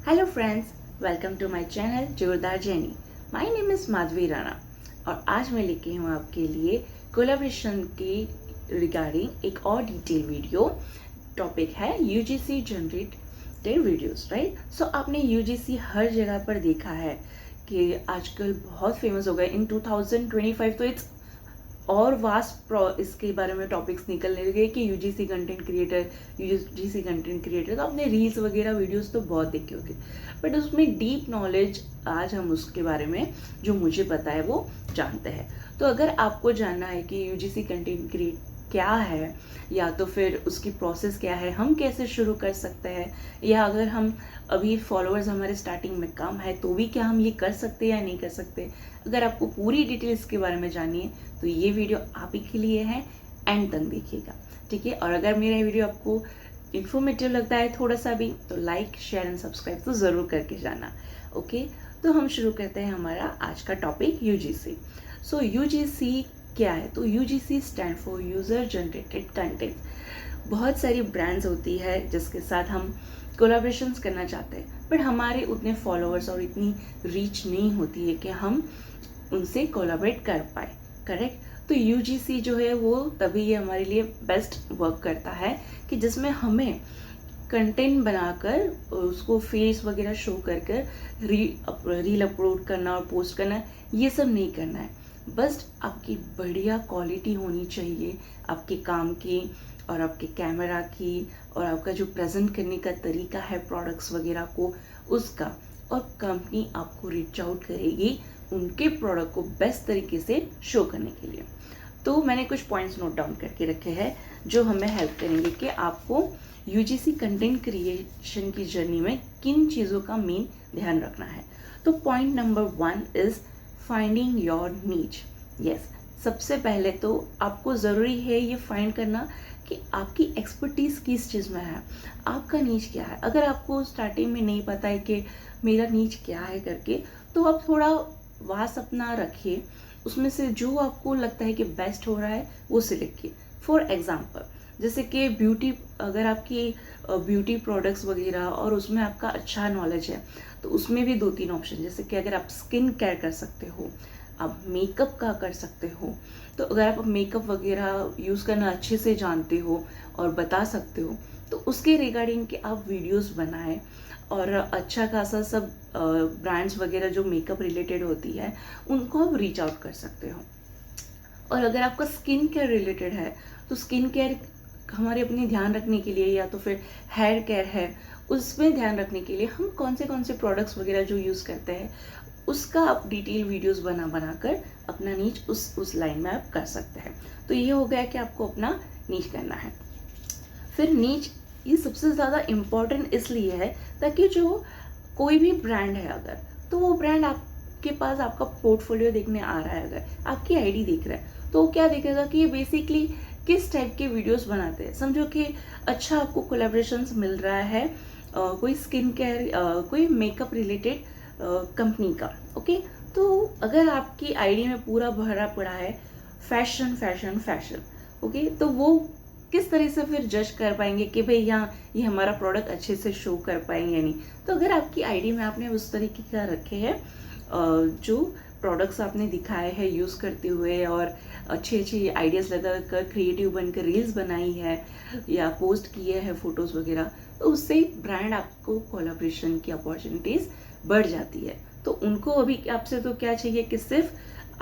Hello friends, welcome to my channel Zordaar journey. My name is Madhavi Rana और आज मैं लेके हूँ आपके लिए कोलैबोरेशन की रिगार्डिंग एक और डिटेल वीडियो। टॉपिक है यूजीसी जनरेटेड वीडियोस, राइट। सो आपने यूजीसी हर जगह पर देखा है कि आजकल बहुत फेमस हो गए इन 2025। तो इट्स और वास्ट इसके बारे में टॉपिक्स निकलने लगे कि यूजीसी कंटेंट क्रिएटर। तो आपने रील्स वगैरह वीडियोस तो बहुत देखे होंगे, बट उसमें डीप नॉलेज आज हम उसके बारे में जो मुझे पता है वो जानते हैं। तो अगर आपको जानना है कि यूजीसी कंटेंट क्रिएट क्या है या तो फिर उसकी प्रोसेस क्या है, हम कैसे शुरू कर सकते हैं, या अगर हम अभी फॉलोअर्स हमारे स्टार्टिंग में कम है तो भी क्या हम ये कर सकते हैं या नहीं कर सकते, अगर आपको पूरी डिटेल्स के बारे में जाननी है तो ये वीडियो आप ही के लिए है। एंड तक देखिएगा, ठीक है। और अगर मेरा वीडियो आपको इन्फॉर्मेटिव लगता है थोड़ा सा भी तो लाइक शेयर एंड सब्सक्राइब तो ज़रूर करके जाना। ओके, तो हम शुरू करते हैं हमारा आज का टॉपिक यूजीसी। सो यूजीसी क्या है? तो UGC stand for user generated content. बहुत सारी ब्रांड्स होती है जिसके साथ हम कोलैबोरेशंस करना चाहते हैं, बट हमारे उतने फॉलोअर्स और इतनी रीच नहीं होती है कि हम उनसे कोलैबोरेट कर पाए, करेक्ट। तो यूजीसी जो है वो तभी ये हमारे लिए बेस्ट वर्क करता है कि जिसमें हमें कंटेंट बनाकर उसको फेस वगैरह शो कर कर रील अपलोड करना और पोस्ट करना, ये सब नहीं करना है। बस आपकी बढ़िया क्वालिटी होनी चाहिए आपके काम की और आपके कैमरा की और आपका जो प्रेजेंट करने का तरीका है प्रोडक्ट्स वगैरह को उसका, और कंपनी आपको रीच आउट करेगी उनके प्रोडक्ट को बेस्ट तरीके से शो करने के लिए। तो मैंने कुछ पॉइंट्स नोट डाउन करके रखे हैं जो हमें हेल्प करेंगे कि आपको यूजीसी कंटेंट क्रिएशन की जर्नी में किन चीज़ों का मेन ध्यान रखना है। तो point number 1 is finding your नीच। यस, सबसे पहले तो आपको ज़रूरी है ये फाइंड करना कि आपकी एक्सपर्टीज़ किस चीज़ में है, आपका नीच क्या है। अगर आपको स्टार्टिंग में नहीं पता है कि मेरा नीच क्या है करके, तो आप थोड़ा वास अपना रखिए, उसमें से जो आपको लगता है कि बेस्ट हो रहा है वो सिलेक्ट किए। फॉर एग्जांपल जैसे कि ब्यूटी, अगर आपकी ब्यूटी प्रोडक्ट्स वगैरह और उसमें आपका अच्छा नॉलेज है तो उसमें भी 2-3 ऑप्शन, जैसे कि अगर आप स्किन केयर कर सकते हो, आप मेकअप का कर सकते हो। तो अगर आप मेकअप वगैरह यूज़ करना अच्छे से जानते हो और बता सकते हो तो उसके रिगार्डिंग के आप वीडियोस बनाएं और अच्छा खासा सब ब्रांड्स वगैरह जो मेकअप रिलेटेड होती है उनको आप रीच आउट कर सकते हो। और अगर आपका स्किन केयर रिलेटेड है तो स्किन केयर हमारे अपने ध्यान रखने के लिए, या तो फिर हेयर केयर है उसमें ध्यान रखने के लिए हम कौन से प्रोडक्ट्स वगैरह जो यूज़ करते हैं उसका आप डिटेल वीडियोस बना कर अपना नीच उस लाइन में आप कर सकते हैं। तो ये हो गया कि आपको अपना नीच करना है। फिर नीच ये सबसे ज़्यादा इम्पॉर्टेंट इसलिए है ताकि जो कोई भी ब्रांड है अगर, तो वो ब्रांड आपके पास आपका पोर्टफोलियो देखने आ रहा है, अगर आपकी आईडी देख रहा है तो वो क्या देखेगा कि ये बेसिकली किस टाइप के वीडियोस बनाते हैं। समझो कि अच्छा आपको कोलैबोरेशंस मिल रहा है कोई स्किन केयर कोई मेकअप रिलेटेड कंपनी का, ओके। तो अगर आपकी आईडी में पूरा भरा पड़ा है फैशन फैशन फैशन, ओके, तो वो किस तरह से फिर जज कर पाएंगे कि भाई यहाँ ये हमारा प्रोडक्ट अच्छे से शो कर पाएंगे या नहीं। तो अगर आपकी आईडी में आपने उस तरीके का रखे हैं जो प्रोडक्ट्स आपने दिखाए हैं यूज़ करते हुए और अच्छी अच्छी आइडियाज़ लगा कर क्रिएटिव बनकर रील्स बनाई है या पोस्ट किए हैं फोटोज़ वगैरह, तो उससे ब्रांड आपको कोलैबोरेशन की अपॉर्चुनिटीज़ बढ़ जाती है। तो उनको अभी आपसे तो क्या चाहिए कि सिर्फ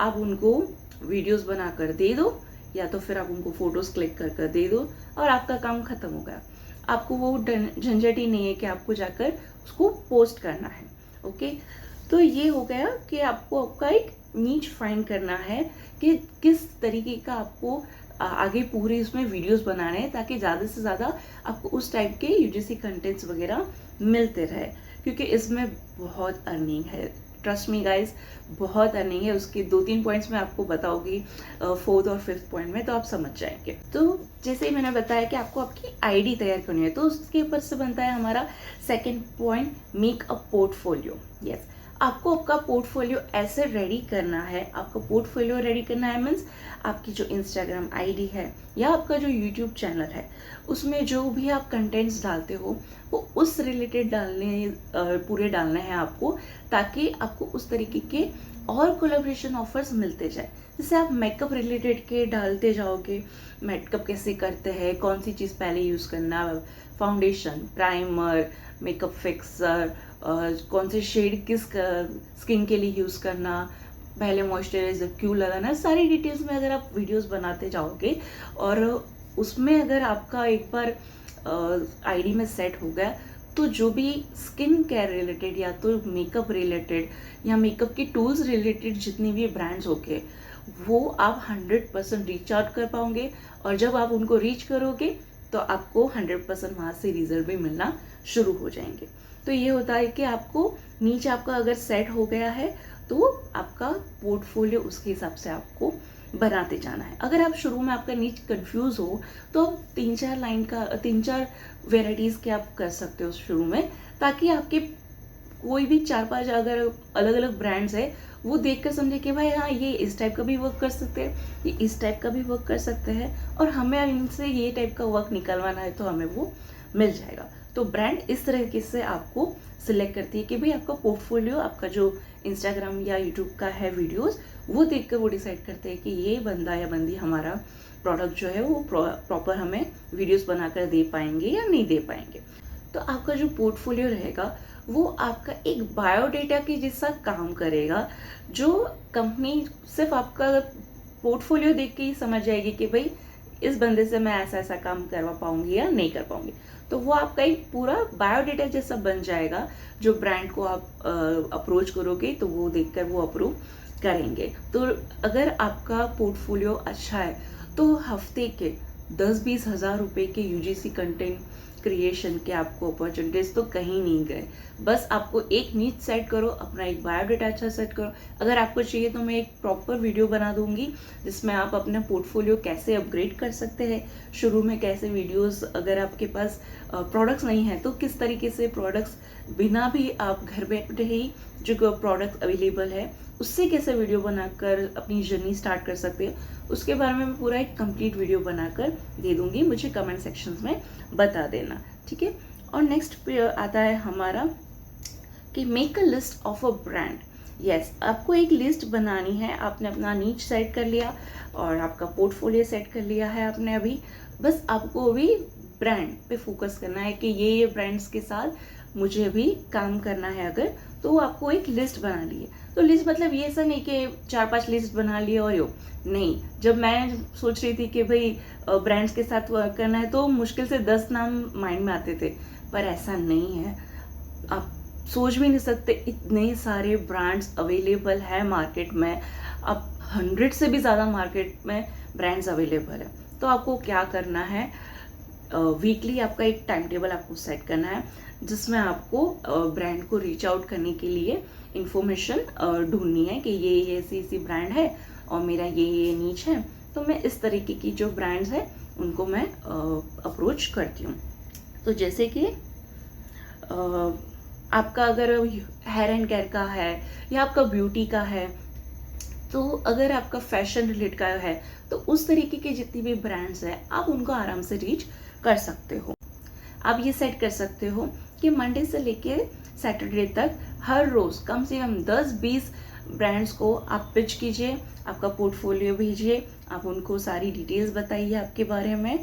आप उनको वीडियोस बना कर दे दो या तो फिर आप उनको फोटोज क्लिक कर कर दे दो और आपका काम खत्म हो गया। आपको वो झंझट ही नहीं है कि आपको जाकर उसको पोस्ट करना है, ओके। तो ये हो गया कि आपको आपका एक नीच फाइंड करना है कि किस तरीके का आपको आगे पूरे उसमें वीडियोस बनाने हैं ताकि ज़्यादा से ज़्यादा आपको उस टाइप के यूजीसी कंटेंट्स वगैरह मिलते रहे, क्योंकि इसमें बहुत अर्निंग है। ट्रस्ट मी गाइज, बहुत अर्निंग है। उसके 2-3 पॉइंट्स मैं आपको बताऊंगी 4th और 5th पॉइंट में, तो आप समझ जाएंगे। तो जैसे ही मैंने बताया कि आपको आपकी आईडी तैयार करनी है तो उसके ऊपर से बनता है हमारा second point, make a portfolio. Yes, आपको आपका पोर्टफोलियो ऐसे रेडी करना है, आपका पोर्टफोलियो रेडी करना है मीन्स आपकी जो इंस्टाग्राम आईडी है या आपका जो यूट्यूब चैनल है, उसमें जो भी आप कंटेंट्स डालते हो वो उस रिलेटेड पूरे डालने हैं आपको, ताकि आपको उस तरीके के और कोलैबोरेशन ऑफर्स मिलते जाए। जैसे आप मेकअप रिलेटेड के डालते जाओगे, मेकअप कैसे करते हैं, कौन सी चीज़ पहले यूज़ करना, फाउंडेशन, प्राइमर, मेकअप फिक्सर, कौन से शेड किस स्किन के लिए यूज़ करना, पहले मॉइस्चराइजर क्यों लगाना, सारी डिटेल्स में अगर आप वीडियोस बनाते जाओगे और उसमें अगर आपका एक बार आईडी में सेट हो गया, तो जो भी स्किन केयर रिलेटेड या तो मेकअप रिलेटेड या मेकअप की टूल्स रिलेटेड जितनी भी ब्रांड्स होंगे, वो आप 100% रीच आउट कर पाओगे। और जब आप उनको रीच करोगे तो आपको 100% वहाँ से रिजल्ट भी मिलना शुरू हो जाएंगे। तो ये होता है कि आपको नीचे आपका अगर सेट हो गया है तो आपका पोर्टफोलियो उसके हिसाब से आपको बनाते जाना है। अगर आप शुरू में आपका नीच कंफ्यूज हो तो 3-4 वेराइटीज़ के आप कर सकते हो शुरू में, ताकि आपके कोई भी 4-5 अगर अलग अलग ब्रांड्स है वो देख कर समझे कि भाई हाँ, ये इस टाइप का भी वर्क कर सकते हैं, ये इस टाइप का भी वर्क कर सकते हैं, और हमें इनसे ये टाइप का वर्क निकलवाना है तो हमें वो मिल जाएगा। तो ब्रांड इस तरीके से आपको सिलेक्ट करती है कि भाई आपका पोर्टफोलियो, आपका जो इंस्टाग्राम या यूट्यूब का है वीडियोस, वो देख कर वो डिसाइड करते हैं कि ये बंदा या बंदी हमारा प्रोडक्ट जो है वो प्रॉपर हमें वीडियोस बनाकर दे पाएंगे या नहीं दे पाएंगे। तो आपका जो पोर्टफोलियो रहेगा वो आपका एक बायोडेटा के जैसा काम करेगा, जो कंपनी सिर्फ आपका पोर्टफोलियो देख के ही समझ जाएगी कि भाई इस बंदे से मैं ऐसा ऐसा काम करवा पाऊंगी या नहीं कर पाऊंगी। तो वो आपका एक पूरा बायोडेटा जैसा बन जाएगा, जो ब्रांड को आप अप्रोच करोगे तो वो देखकर वो अप्रूव करेंगे। तो अगर आपका पोर्टफोलियो अच्छा है तो हफ्ते के 10-20 हज़ार रुपए के यूजीसी कंटेंट क्रिएशन के आपको अपॉर्चुनिटीज तो कहीं नहीं गए। बस आपको एक नीच सेट करो, अपना एक बायोडेटा अच्छा सेट करो। अगर आपको चाहिए तो मैं एक प्रॉपर वीडियो बना दूंगी जिसमें आप अपना पोर्टफोलियो कैसे अपग्रेड कर सकते हैं, शुरू में कैसे वीडियोस, अगर आपके पास प्रोडक्ट्स नहीं है तो किस तरीके से प्रोडक्ट्स बिना भी आप घर बैठे ही जो प्रोडक्ट अवेलेबल है उससे कैसे वीडियो बनाकर अपनी जर्नी स्टार्ट कर सकते हैं, उसके बारे में मैं पूरा एक कंप्लीट वीडियो बनाकर दे दूंगी। मुझे कमेंट सेक्शंस में बता देना, ठीक है। और नेक्स्ट आता है हमारा कि make a list of a brand. Yes, आपको एक लिस्ट बनानी है। आपने अपना नीच सेट कर लिया और आपका पोर्टफोलियो सेट कर लिया है आपने अभी, बस आपको अभी ब्रांड पे फोकस करना है कि ये ब्रांड्स के साथ मुझे अभी काम करना है। अगर तो आपको एक लिस्ट बना ली है, तो लिस्ट मतलब ये ऐसा नहीं कि 4-5 लिस्ट बना लिए और यो नहीं। जब मैं सोच रही थी कि भाई ब्रांड्स के साथ वर्क करना है तो मुश्किल से 10 नाम माइंड में आते थे, पर ऐसा नहीं है। आप सोच भी नहीं सकते, इतने सारे ब्रांड्स अवेलेबल है मार्केट में। अब 100 से भी ज़्यादा मार्केट में ब्रांड्स अवेलेबल है। तो आपको क्या करना है, वीकली आपका एक टाइम टेबल आपको सेट करना है जिसमें आपको ब्रांड को रीच आउट करने के लिए इंफॉर्मेशन ढूंढनी है कि ये ऐसी ब्रांड है और मेरा ये नीच है, तो मैं इस तरीके की जो ब्रांड्स है उनको मैं अप्रोच करती हूँ। तो जैसे कि आपका अगर हेयर एंड केयर का है या आपका ब्यूटी का है, तो अगर आपका फैशन रिलेटेड का है तो उस तरीके के जितनी भी ब्रांड्स है आप उनको आराम से रीच कर सकते हो। आप ये सेट कर सकते हो कि मंडे से लेके सैटरडे तक हर रोज कम से कम 10-20 ब्रांड्स को आप पिच कीजिए, आपका पोर्टफोलियो भेजिए, आप उनको सारी डिटेल्स बताइए आपके बारे में,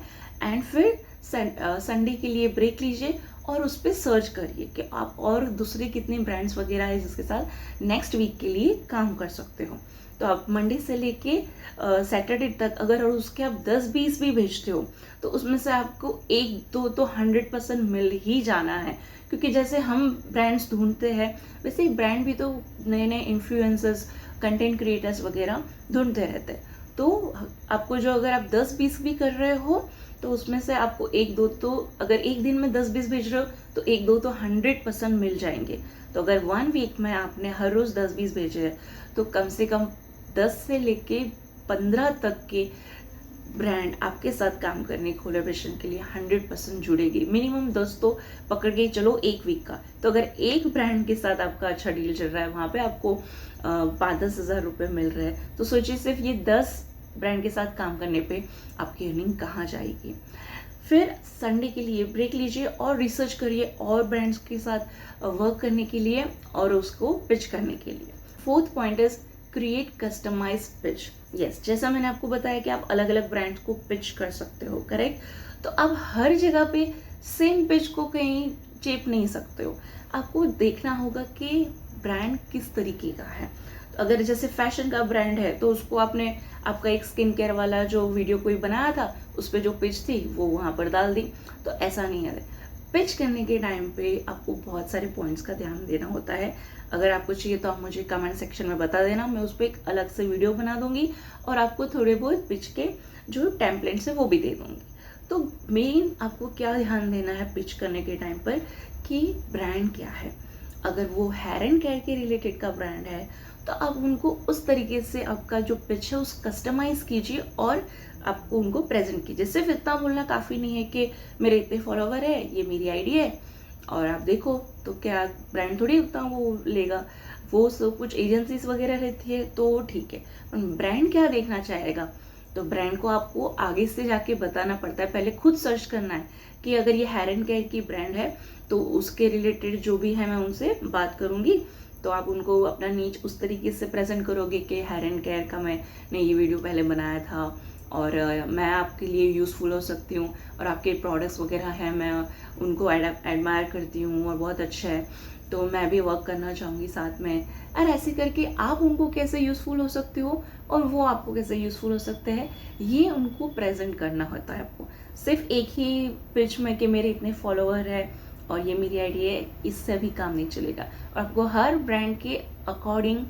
एंड फिर संडे के लिए ब्रेक लीजिए और उस पर सर्च करिए कि आप और दूसरे कितने ब्रांड्स वगैरह है जिसके साथ नेक्स्ट वीक के लिए काम कर सकते हो। तो आप मंडे से लेके सैटरडे तक अगर और उसके आप 10-20 भी भेजते हो तो उसमें से आपको 1-2 तो 100% मिल ही जाना है, क्योंकि जैसे हम ब्रांड्स ढूंढते हैं वैसे ही ब्रांड भी तो नए नए इन्फ्लुएंसर्स, कंटेंट क्रिएटर्स वगैरह ढूंढते रहते हैं। तो आपको जो अगर आप 10-20 भी कर रहे हो तो उसमें से आपको 1-2 तो, अगर एक दिन में 10-20 भेज रहे हो तो 1-2 तो 100% मिल जाएंगे। तो अगर 1 वीक में आपने हर रोज 10-20 भेजे हैं तो कम से कम 10 से लेके 15 तक के ब्रांड आपके साथ काम करने कोलैबोरेशन के लिए 100% जुड़ेगी। मिनिमम 10 तो पकड़ के चलो एक वीक का। तो अगर एक ब्रांड के साथ आपका अच्छा डील चल रहा है, वहाँ पे आपको 5-10 हज़ार रुपये मिल रहे हैं, तो सोचिए सिर्फ ये 10 ब्रांड के साथ काम करने पे आपकी अर्निंग कहाँ जाएगी। फिर संडे के लिए ब्रेक लीजिए और रिसर्च करिए और ब्रांड्स के साथ वर्क करने के लिए और उसको पिच करने के लिए। Fourth point is create customise pitch. Yes, जैसा मैंने आपको बताया कि आप अलग अलग ब्रांड्स को पिच कर सकते हो, करेक्ट। तो आप हर जगह पे सेम पिच को कहीं चेप नहीं सकते हो। आपको देखना होगा कि ब्रांड किस तरीके का है। तो अगर जैसे फैशन का ब्रांड है तो उसको आपका एक स्किन केयर वाला जो वीडियो कोई बनाया था उस पर जो पिच थी वो वहाँ पर डाल दी। तो ऐसा नहीं है। पिच करने के टाइम पे आपको बहुत सारे पॉइंट्स का ध्यान देना होता है। अगर आपको चाहिए तो आप मुझे कमेंट सेक्शन में बता देना, मैं उस पर एक अलग से वीडियो बना दूंगी और आपको थोड़े बहुत पिच के जो टेम्पलेट्स है वो भी दे दूंगी। तो मेन आपको क्या ध्यान देना है पिच करने के टाइम पर कि ब्रांड क्या है। अगर वो हेयर एंड केयर के रिलेटेड का ब्रांड है तो आप उनको उस तरीके से आपका जो पिच है उस कस्टमाइज कीजिए और आपको उनको प्रेजेंट कीजिए। सिर्फ इतना बोलना काफ़ी नहीं है कि मेरे इतने फॉलोवर है, ये मेरी आईडी है और आप देखो, तो क्या ब्रांड थोड़ी उतना वो लेगा। वो सब कुछ एजेंसीज वगैरह रहती है तो ठीक है, पर ब्रांड क्या देखना चाहेगा। तो ब्रांड को आपको आगे से जाके बताना पड़ता है, पहले खुद सर्च करना है कि अगर ये हेयर एंड केयर की ब्रांड है तो उसके रिलेटेड जो भी है मैं उनसे बात करूंगी। तो आप उनको अपना नीच उस तरीके से प्रेजेंट करोगे कि हेयर एंड केयर का मैंने ये वीडियो पहले बनाया था और मैं आपके लिए यूज़फुल हो सकती हूँ और आपके प्रोडक्ट्स वगैरह हैं, मैं उनको एडमायर करती हूँ और बहुत अच्छा है, तो मैं भी वर्क करना चाहूँगी साथ में। और ऐसे करके आप उनको कैसे यूज़फुल हो सकते हो और वो आपको कैसे यूज़फुल हो सकते हैं, ये उनको प्रेजेंट करना होता है। आपको सिर्फ एक ही पिच में कि मेरे इतने फॉलोअर है और ये मेरी आईडी है, इससे भी काम नहीं चलेगा। और आपको हर ब्रांड के अकॉर्डिंग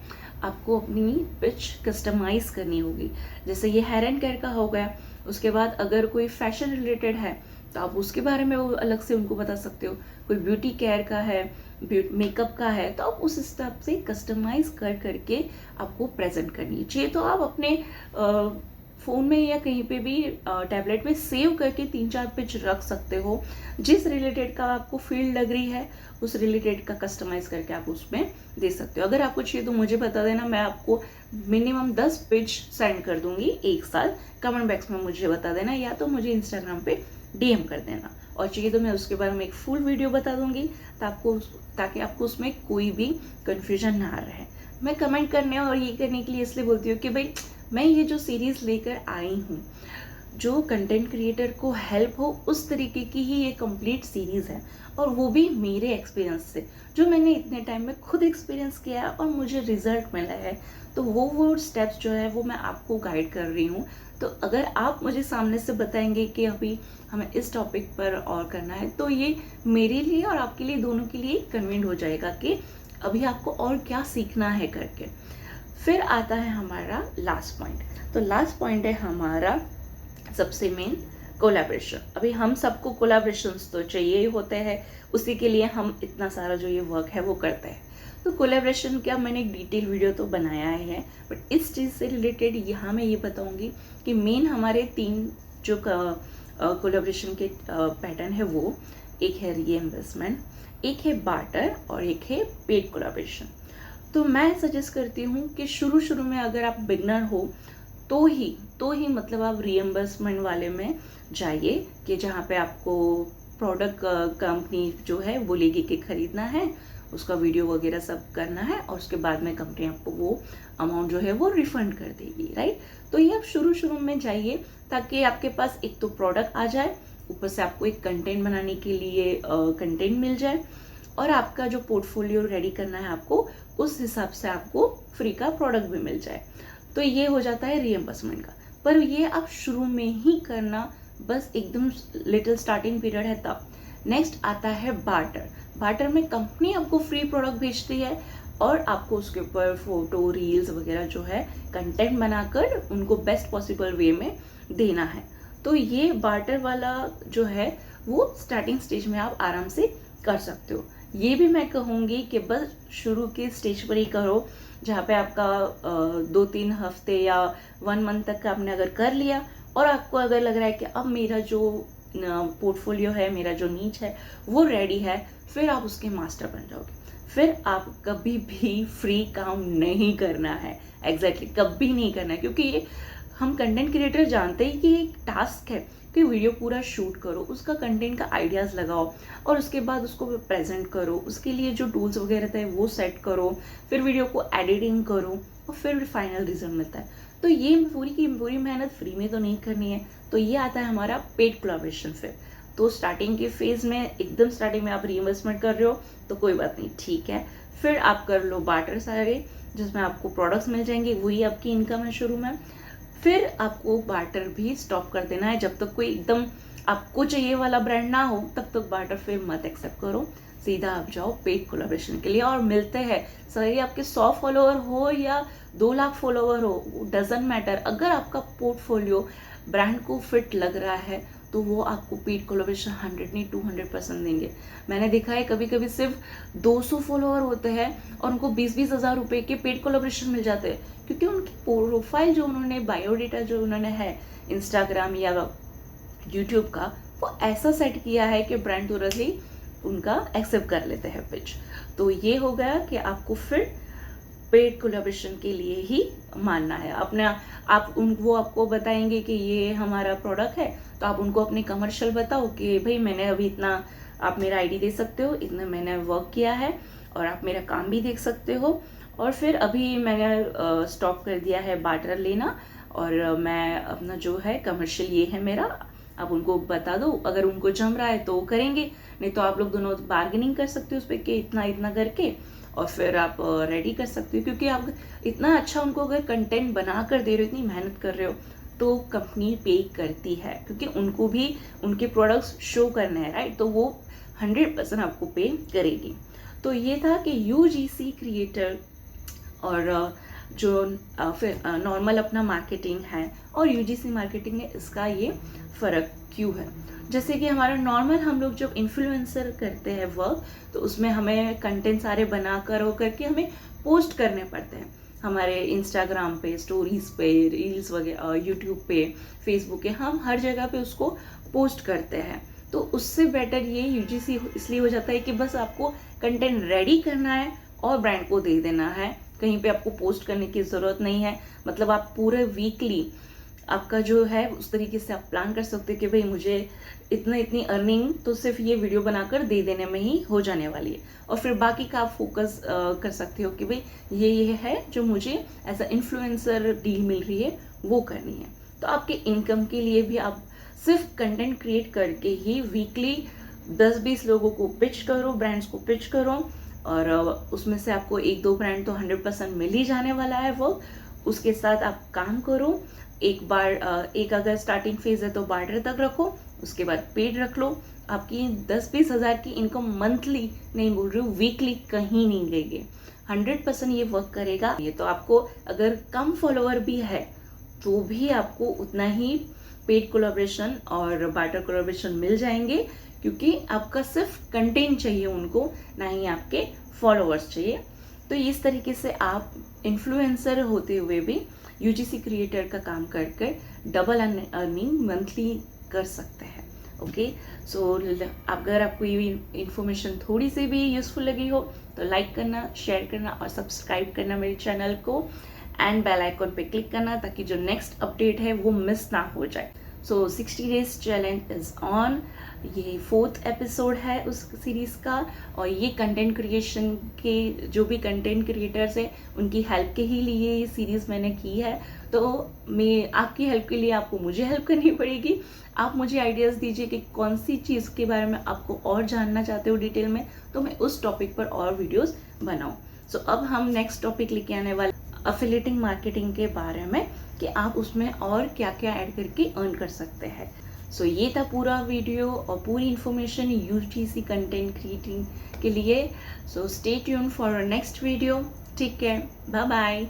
आपको अपनी पिच कस्टमाइज करनी होगी। जैसे ये हेयर एंड केयर का हो गया, उसके बाद अगर कोई फैशन रिलेटेड है तो आप उसके बारे में वो अलग से उनको बता सकते हो। कोई ब्यूटी केयर का है, मेकअप का है, तो आप उस हिसाब से कस्टमाइज कर करके आपको प्रेजेंट करनी चाहिए। तो आप अपने फ़ोन में या कहीं पे भी टैबलेट में सेव करके 3-4 पिच रख सकते हो। जिस रिलेटेड का आपको फील्ड लग रही है उस रिलेटेड का कस्टमाइज करके आप उसमें दे सकते हो। अगर आपको चाहिए तो मुझे बता देना, मैं आपको मिनिमम 10 पेज सेंड कर दूंगी एक साल। कमेंट बॉक्स में मुझे बता देना या तो मुझे इंस्टाग्राम पे डीएम कर देना, और चाहिए तो मैं उसके बारे में एक फुल वीडियो बता दूंगी ताकि आपको उसमें कोई भी कन्फ्यूजन ना रहे। मैं कमेंट करने और ये करने के लिए इसलिए बोलती हूँ कि भाई मैं ये जो सीरीज़ लेकर आई हूँ, जो कंटेंट क्रिएटर को हेल्प हो उस तरीके की ही ये कंप्लीट सीरीज़ है, और वो भी मेरे एक्सपीरियंस से, जो मैंने इतने टाइम में खुद एक्सपीरियंस किया है और मुझे रिजल्ट मिला है। तो वो स्टेप्स जो है वो मैं आपको गाइड कर रही हूँ। तो अगर आप मुझे सामने से बताएंगे कि अभी हमें इस टॉपिक पर और करना है, तो ये मेरे लिए और आपके लिए, दोनों के लिए कन्वीनियंट हो जाएगा कि अभी आपको और क्या सीखना है करके। फिर आता है हमारा लास्ट पॉइंट। तो लास्ट पॉइंट है हमारा सबसे मेन, कोलैबोरेशन। अभी हम सबको कोलैबोरेशंस तो चाहिए ही होते हैं, उसी के लिए हम इतना सारा जो ये वर्क है वो करते हैं। तो कोलैबोरेशन का मैंने एक डिटेल वीडियो तो बनाया है, बट इस चीज़ से रिलेटेड यहाँ मैं ये बताऊँगी कि मेन हमारे 3 जो कोलैबोरेशन के पैटर्न है वो, एक है रीइंबर्समेंट, एक है बार्टर और एक है पेड कोलैबोरेशन। तो मैं सजेस्ट करती हूँ कि शुरू में अगर आप बिगनर हो तो ही मतलब आप रीएम्बर्समेंट वाले में जाइए, कि जहाँ पे आपको प्रोडक्ट कंपनी जो है बोलेगी कि खरीदना है, उसका वीडियो वगैरह सब करना है और उसके बाद में कंपनी आपको वो अमाउंट जो है वो रिफंड कर देगी, राइट। तो ये आप शुरू में जाइए ताकि आपके पास एक तो प्रोडक्ट आ जाए, ऊपर से आपको एक कंटेंट बनाने के लिए कंटेंट मिल जाए, और आपका जो पोर्टफोलियो रेडी करना है आपको, उस हिसाब से आपको फ्री का प्रोडक्ट भी मिल जाए। तो ये हो जाता है रीएम्बर्समेंट का। पर ये आप शुरू में ही करना, बस एकदम लिटिल स्टार्टिंग पीरियड है तब। नेक्स्ट आता है बार्टर। बार्टर में कंपनी आपको फ्री प्रोडक्ट भेजती है और आपको उसके ऊपर फोटो, रील्स वगैरह जो है कंटेंट बनाकर उनको बेस्ट पॉसिबल वे में देना है। तो ये बार्टर वाला जो है वो स्टार्टिंग स्टेज में आप आराम से कर सकते हो। ये भी मैं कहूँगी कि बस शुरू के स्टेज पर ही करो, जहाँ पे आपका 2-3 हफ्ते या 1 मंथ तक का आपने अगर कर लिया, और आपको अगर लग रहा है कि अब मेरा जो पोर्टफोलियो है, मेरा जो नीच है वो रेडी है, फिर आप उसके मास्टर बन जाओगे। फिर आप कभी भी फ्री काम नहीं करना है, एग्जैक्टली कभी नहीं करना है, क्योंकि ये हम कंटेंट क्रिएटर जानते ही कि एक टास्क है कि वीडियो पूरा शूट करो, उसका कंटेंट का आइडियाज़ लगाओ और उसके बाद उसको प्रेजेंट करो, उसके लिए जो टूल्स वगैरह थे वो सेट करो, फिर वीडियो को एडिटिंग करो और फिर फाइनल रिजल्ट मिलता है। तो ये पूरी की पूरी मेहनत फ्री में तो नहीं करनी है। तो ये आता है हमारा पेड कोलैबोरेशन। फिर तो स्टार्टिंग के फेज में, एकदम स्टार्टिंग में आप रीइन्वेस्टमेंट कर रहे हो तो कोई बात नहीं, ठीक है। फिर आप कर लो बार्टर सारे, जिसमें आपको प्रोडक्ट्स मिल जाएंगे, वही आपकी इनकम है शुरू में। फिर आपको बार्टर भी स्टॉप कर देना है, जब तक कोई एकदम आपको चाहिए वाला ब्रांड ना हो तब तक बार्टर फिर मत एक्सेप्ट करो, सीधा आप जाओ पेड कोलैबोरेशन के लिए। और मिलते हैं, सही आपके 100 फॉलोअर हो या 2 लाख फॉलोअर हो, डजेंट मैटर, अगर आपका पोर्टफोलियो ब्रांड को फिट लग रहा है तो वो आपको पेड कोलैबोरेशन 100 नहीं 200% देंगे। मैंने देखा है कभी कभी सिर्फ 200 फॉलोअर होते हैं और उनको 20-20 हज़ार रुपये के पेड कोलैबोरेशन मिल जाते हैं, क्योंकि उनकी प्रोफाइल जो उन्होंने, बायोडेटा जो उन्होंने है इंस्टाग्राम या यूट्यूब का, वो ऐसा सेट किया है कि ब्रांड तुरंत ही उनका एक्सेप्ट कर लेते हैं पिच। तो ये हो गया कि आपको फिर पेड कोलैबोरेशन के लिए ही मानना है अपना। वो आपको बताएंगे कि ये हमारा प्रोडक्ट है, तो आप उनको अपने कमर्शियल बताओ कि भाई मैंने अभी इतना, आप मेरा आईडी दे सकते हो, इतना मैंने वर्क किया है और आप मेरा काम भी देख सकते हो, और फिर अभी मैंने स्टॉप कर दिया है बार्टर लेना और मैं अपना जो है कमर्शियल ये है मेरा, आप उनको बता दो। अगर उनको जम रहा है तो करेंगे, नहीं तो आप लोग दोनों बार्गेनिंग कर सकते हो उस पर कि इतना इतना करके, और फिर आप रेडी कर सकते हो। क्योंकि आप इतना अच्छा उनको अगर कंटेंट बना कर दे रहे हो, इतनी मेहनत कर रहे हो, तो कंपनी पे करती है, क्योंकि उनको भी उनके प्रोडक्ट्स शो करने हैं, राइट। तो वो 100% आपको पे करेगी। तो ये था कि यूजीसी क्रिएटर और जो फिर नॉर्मल अपना मार्केटिंग है और यूजीसी मार्केटिंग है, इसका ये फ़र्क क्यों है। जैसे कि हमारा नॉर्मल हम लोग जब इन्फ्लुएंसर करते हैं वर्क, तो उसमें हमें कंटेंट सारे बना कर हो करके हमें पोस्ट करने पड़ते हैं, हमारे इंस्टाग्राम पे, स्टोरीज पे, रील्स वगैरह, यूट्यूब पे, फेसबुक पे, हम हर जगह पे उसको पोस्ट करते हैं। तो उससे बेटर ये यूजीसी इसलिए हो जाता है कि बस आपको कंटेंट रेडी करना है और ब्रांड को दे देना है, कहीं पे आपको पोस्ट करने की ज़रूरत नहीं है। मतलब आप पूरे वीकली आपका जो है उस तरीके से आप प्लान कर सकते हो कि भाई मुझे इतनी अर्निंग तो सिर्फ ये वीडियो बनाकर दे देने में ही हो जाने वाली है, और फिर बाकी का आप फोकस कर सकते हो कि भाई ये है जो मुझे एज अ इन्फ्लुएंसर डील मिल रही है वो करनी है। तो आपके इनकम के लिए भी आप सिर्फ कंटेंट क्रिएट करके ही वीकली 10-20 लोगों को पिच करो, ब्रांड्स को पिच करो, और उसमें से आपको 1-2 ब्रांड तो 100% मिल ही जाने वाला है वो। उसके साथ आप काम करो, एक अगर स्टार्टिंग फेज है तो बार्टर तक रखो, उसके बाद पेड रख लो। आपकी 10-20 हज़ार की इनकम मंथली नहीं बोल रही हूँ, वीकली कहीं नहीं गई, 100% ये वर्क करेगा। ये तो आपको अगर कम फॉलोअर भी है तो भी आपको उतना ही पेड कोलैबोरेशन और बार्टर कोलैबोरेशन मिल जाएंगे, क्योंकि आपका सिर्फ कंटेंट चाहिए उनको, ना ही आपके फॉलोअर्स चाहिए। तो इस तरीके से आप इन्फ्लुएंसर होते हुए भी यूजीसी क्रिएटर का काम कर डबल अर्निंग मंथली कर सकते हैं। ओके, सो अगर आपको ये इन्फॉर्मेशन थोड़ी सी भी यूजफुल लगी हो तो लाइक करना, शेयर करना और सब्सक्राइब करना मेरे चैनल को, एंड बेल आइकॉन पे क्लिक करना ताकि जो नेक्स्ट अपडेट है वो मिस ना हो जाए। सो 60 डेज चैलेंज इज़ ऑन, ये 4th एपिसोड है उस सीरीज़ का, और ये कंटेंट क्रिएशन के जो भी कंटेंट क्रिएटर्स हैं उनकी हेल्प के ही लिए ये सीरीज़ मैंने की है। तो मैं आपकी हेल्प के लिए आपको मुझे हेल्प करनी पड़ेगी। आप मुझे आइडियाज़ दीजिए कि कौन सी चीज़ के बारे में आपको और जानना चाहते हो डिटेल में, तो मैं उस टॉपिक पर और वीडियोज़ बनाऊँ। सो अब हम नेक्स्ट टॉपिक लेके आने वाले अफिलिएटिंग मार्केटिंग के बारे में, कि आप उसमें और क्या क्या ऐड करके अर्न कर सकते हैं। सो ये था पूरा वीडियो और पूरी इन्फॉर्मेशन यूजीसी कंटेंट क्रिएटिंग के लिए। So stay tune for next video. Take care, bye bye.